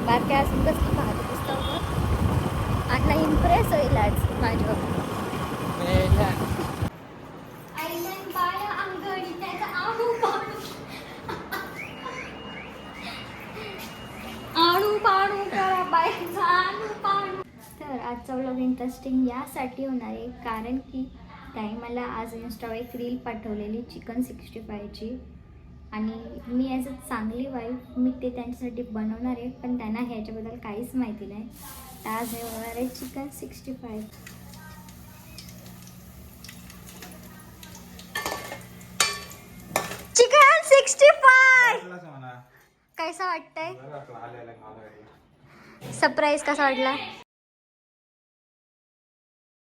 बारक्या असून कसली पाहत पुस्तक अण्णा इम्प्रेस होईल आज माझ्यावर. तर आजचा व्लॉग इंटरेस्टिंग यासाठी होणार आहे कारण की ताई मला आज इन्स्टावर एक रील पाठवलेली चिकन 65ची आणि मी ॲज अ चांगली वाईफ मी ते त्यांच्यासाठी बनवणार आहे, पण त्यांना ह्याच्याबद्दल काहीच माहिती नाही. तर आज हे होणार आहे चिकन 65. चिकन 65 कैसा वाटतंय? सरप्राईज कसा वाटला?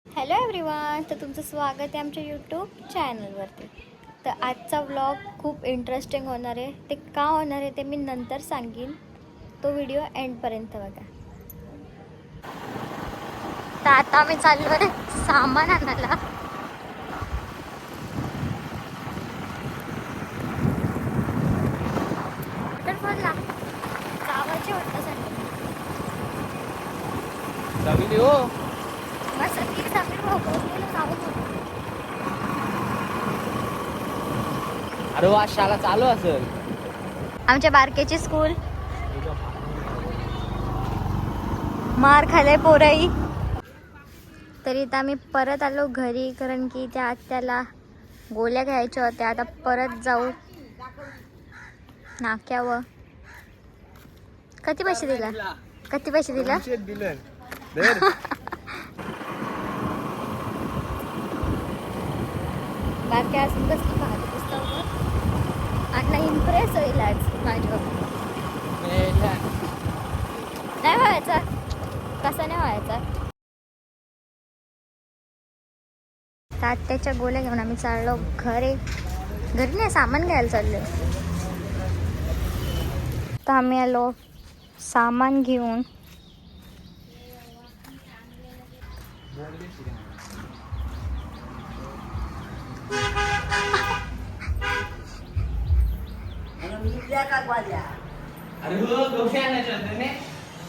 हॅलो एव्हरीवन, तर तुमचं स्वागत आहे आमच्या यूट्यूब चॅनलवरती. तर आजचा व्लॉग खूप इंटरेस्टिंग होणार आहे. ते का होणार आहे ते मी नंतर सांगेन, तो व्हिडिओ एंडपर्यंत बघा. तर आता आम्ही चाललो आहे सामान आणायला. वॉटरफॉलला जावायचे होतं सगळी हो मग सगळी अरे वा, शाळा चालू असेल. आमच्या बारकेची स्कूल मार खाले पोराई. तरी इथं आम्ही परत आलो घरी कारण की त्या आत्याला गोळ्या घ्यायच्या होत्या. आता परत जाऊ नाक्यावर. किती पैसे दिला? किती पैसे दिला? बारक्या असून कसली पाहत पुस्तक अण्णा इम्प्रेस होईल आज माझ्यावर. नाही व्हायचा, कसा नाही व्हायचा. तात्याच्या गोळ्या घेऊन आम्ही चाललो घरी नाही, सामान घ्यायला चाललो. तर आम्ही आलो सामान घेऊन. अरे हो, गोष्टी आणायच्या होत्या ने,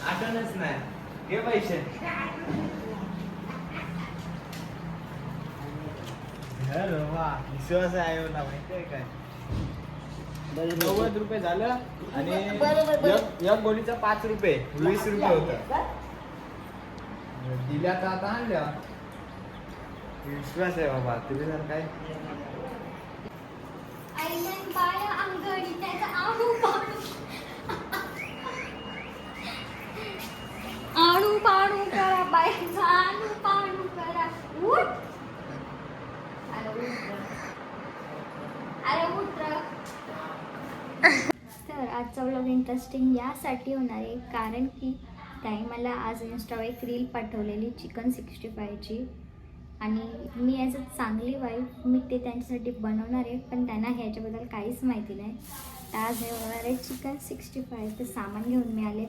आठवणच नाही. घे पैसे. अरे वा, विश्वास आहे मला, माहितीये काय? 90 रुपये झालं आणि एक गोळीचा 5 रुपये, 20 रुपये होता. दिल्या तर आता आणल्या. विश्वास आहे बाबा, तुम्ही जर काय आणू पाणू करा बाईचा, आणू पाणू करा. उठ अरे उठ. तर आजचा व्लॉग इंटरेस्टिंग यासाठी होणार आहे कारण की ताई मला आज इन्स्टावर एक रील पाठवलेली चिकन 65ची आणि मी ॲज अ चांगली वाईफ मी ते त्यांच्यासाठी बनवणार आहे, पण त्यांना ह्याच्याबद्दल काहीच माहिती नाही. तर आज हे होणार आहे चिकन 65. तर सामान घेऊन मी आले.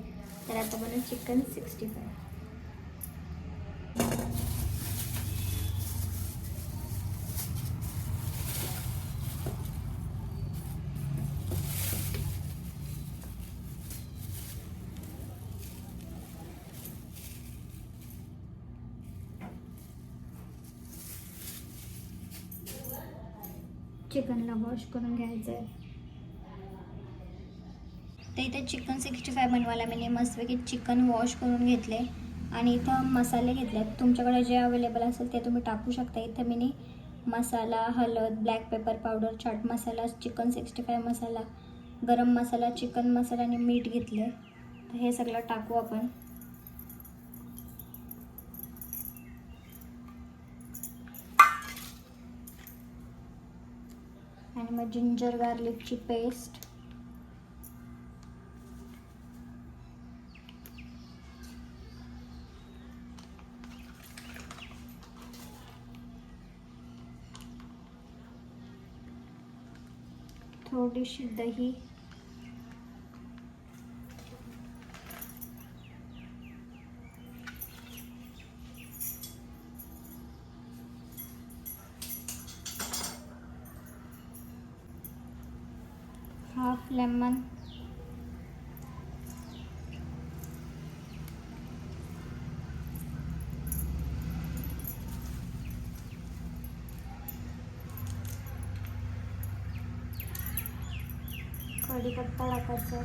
तर आता बनवू चिकन 65. चिकनला वॉश करून घ्यायचं आहे. तर इथे चिकन 65 बनवायला मी मस्तपैकी चिकन वॉश करून घेतले आणि इथं मसाले घेतले. तुमच्याकडे जे अवेलेबल असेल ते तुम्ही टाकू शकता. इथं मी मसाला, हळद, black pepper powder, chaat masala, chicken 65 मसाला, गरम मसाला, चिकन मसाला आणि मीठ घेतले. तर हे सगळं टाकू आपण. आणि मग जिंजर गार्लिकची पेस्ट, थोडीशी दही, हाफ लेमन, कढीपत्ता टाकायचा.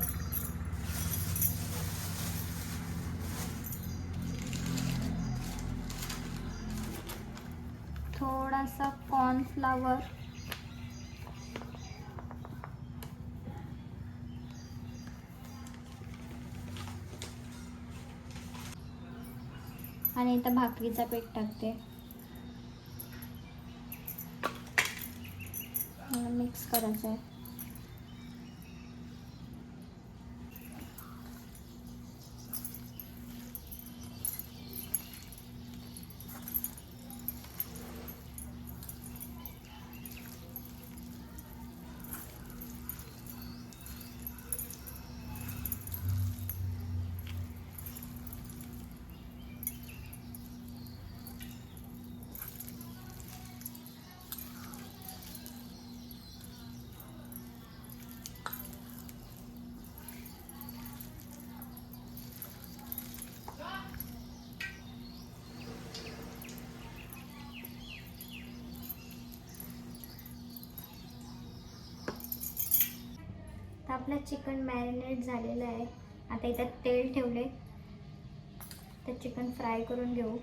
थोडासा कॉर्नफ्लावर. आणि इथं भाकरीचा पीठ टाकते. मिक्स करायचं आहे. तर आपलं चिकन मॅरिनेट झालेलं आहे. आता इथं तेल ठेवले, तर चिकन फ्राय करून घेऊ.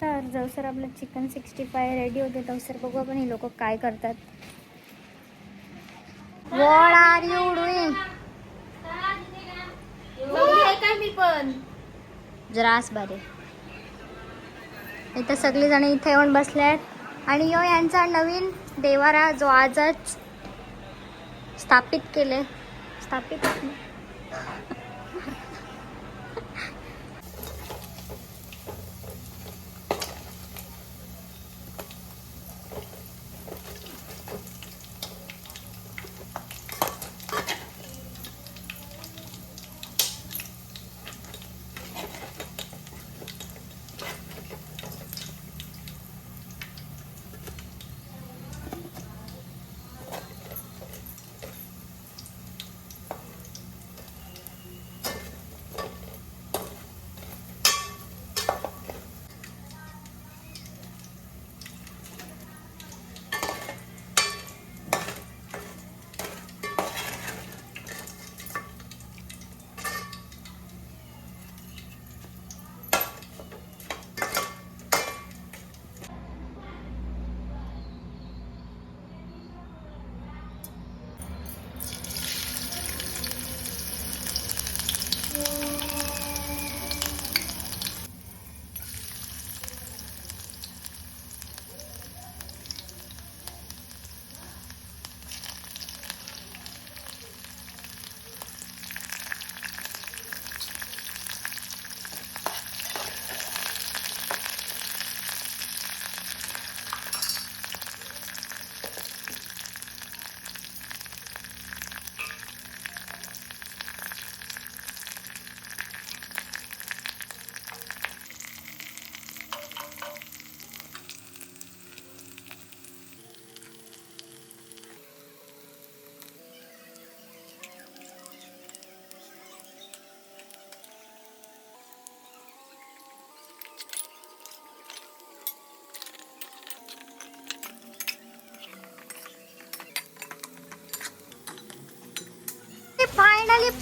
तर जवसर आपलं चिकन 65 रेडी होते, तवसर बघू आपण ही लोक काय करतात. What are you doing? मी पण जरास बारे. इथं सगळी जण इथे येऊन बसले आहेत. आणि यो यांचा नवीन देवारा जो आजच स्थापित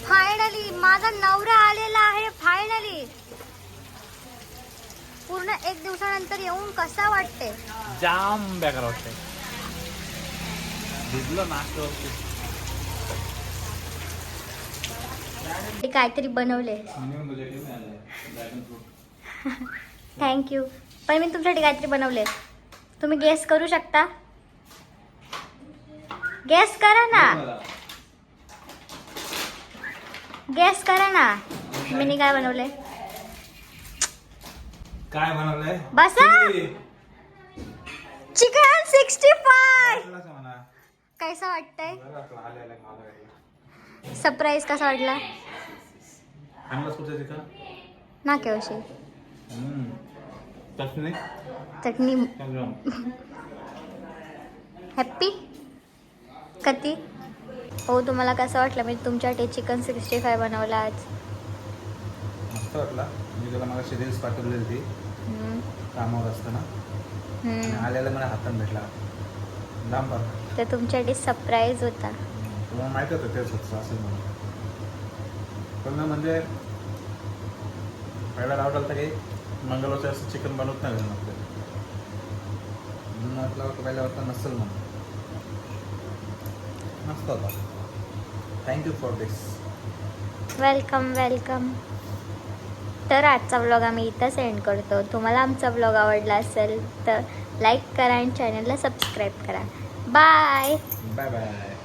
फायनली माझा नवरा आलेला आहे. फायनली पूर्ण 1 दिवसानंतर येऊन कसा वाटते? जाम बेकार वाटते. भिजलं नाश्ता. ते काहीतरी बनवले. थँक्यू. पण मी तुमच्यासाठी काहीतरी बनवले. तुम्ही गेस करू शकता? गेस करा ना. गेस करा ना. मी काय बनवले? काय बनवलंय? बसा. चिकन 65. कैसा वाटतंय? सरप्राईज कसा वाटला? ना केवशी चटणी. हॅप्पी कधी हो. तुम्हाला कसं वाटलं? मी तुमच्यासाठी चिकन 65 बनवलं आज. मस्त वाटला. मी तुला मला रील्स पाठवलेली ती कामावर असताना आलेला मला हातात भेटला लांब. तर तुमच्यासाठी सरप्राईज होता. तुम्हाला माहित होतं तेच होतं असेल म्हणून. पण म्हणजे पहिला डाऊट आला की मंगळवारचं असं चिकन बनवत नाही आपल्याला. म्हणून आपला पहिल्या वाटतं नसेल म्हणून. मस्त होता. Thank you for this. Welcome welcome. तर आजचा व्लॉग आम्ही इथं सेंड करतो. तुम्हाला आमचा व्लॉग आवडला असेल तर लाईक करा आणि चॅनलला सबस्क्राईब करा. बाय. Bye bye.